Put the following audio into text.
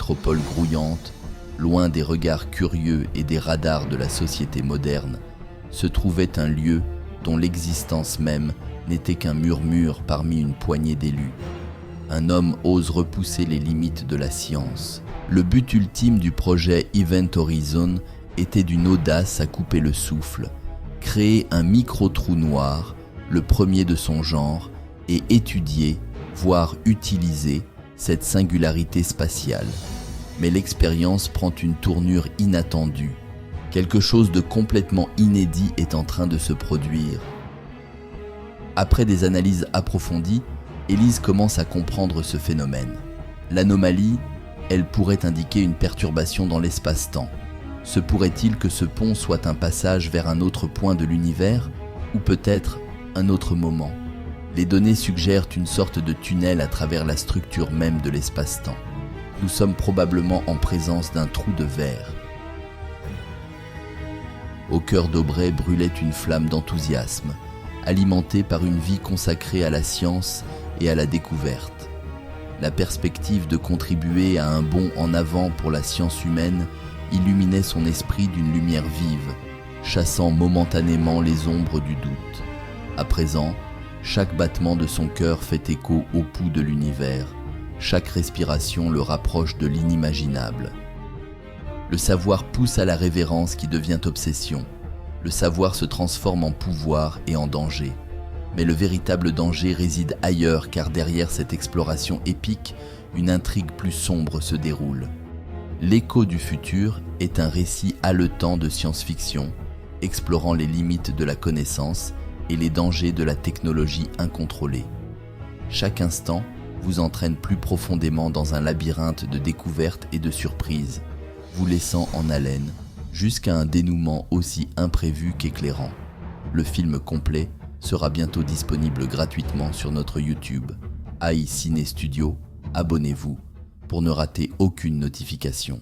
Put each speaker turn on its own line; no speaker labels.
métropole grouillante, loin des regards curieux et des radars de la société moderne, se trouvait un lieu dont l'existence même n'était qu'un murmure parmi une poignée d'élus. Un homme ose repousser les limites de la science. Le but ultime du projet Event Horizon était d'une audace à couper le souffle, créer un micro-trou noir, le premier de son genre, et étudier, voire utiliser, cette singularité spatiale. Mais l'expérience prend une tournure inattendue. Quelque chose de complètement inédit est en train de se produire. Après des analyses approfondies, Élise commence à comprendre ce phénomène. L'anomalie, elle pourrait indiquer une perturbation dans l'espace-temps. Se pourrait-il que ce pont soit un passage vers un autre point de l'univers, ou peut-être un autre moment? Les données suggèrent une sorte de tunnel à travers la structure même de l'espace-temps. Nous sommes probablement en présence d'un trou de verre. Au cœur d'Aubrey brûlait une flamme d'enthousiasme, alimentée par une vie consacrée à la science et à la découverte. La perspective de contribuer à un bond en avant pour la science humaine illuminait son esprit d'une lumière vive, chassant momentanément les ombres du doute. À présent, chaque battement de son cœur fait écho au pouls de l'univers. Chaque respiration le rapproche de l'inimaginable. Le savoir pousse à la révérence qui devient obsession. Le savoir se transforme en pouvoir et en danger. Mais le véritable danger réside ailleurs, car derrière cette exploration épique, une intrigue plus sombre se déroule. L'écho du futur est un récit haletant de science-fiction, explorant les limites de la connaissance et les dangers de la technologie incontrôlée. Chaque instant vous entraîne plus profondément dans un labyrinthe de découvertes et de surprises, vous laissant en haleine jusqu'à un dénouement aussi imprévu qu'éclairant. Le film complet sera bientôt disponible gratuitement sur notre YouTube. AI Ciné Studio, abonnez-vous pour ne rater aucune notification.